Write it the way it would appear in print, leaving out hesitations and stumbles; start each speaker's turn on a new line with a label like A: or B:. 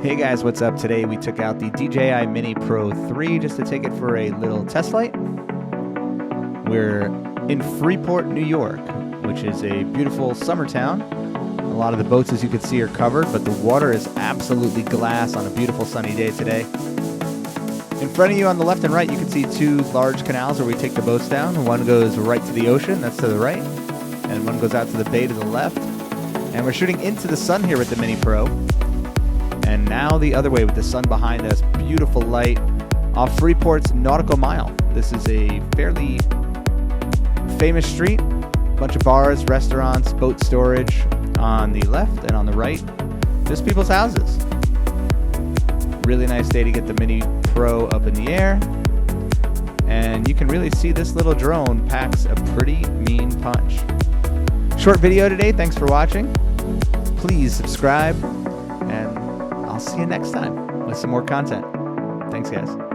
A: Hey guys, what's up? Today we took out the DJI Mini Pro 3 just to take it for a little test flight. We're in Freeport, New York, which is a beautiful summer town. A lot of the boats, as you can see, are covered, but the water is absolutely glass on a beautiful sunny day today. In front of you on the left and right, you can see two large canals where we take the boats down. One goes right to the ocean, that's to the right, and one goes out to the bay to the left. And we're shooting into the sun here with the Mini Pro. And now the other way with the sun behind us, beautiful light off Freeport's Nautical Mile. This is a fairly famous street, bunch of bars, restaurants, boat storage on the left, and on the right, just people's houses. Really nice day to get the Mini Pro up in the air. And you can really see this little drone packs a pretty mean punch. Short video today, thanks for watching. Please subscribe, and I'll see you next time with some more content. Thanks, guys.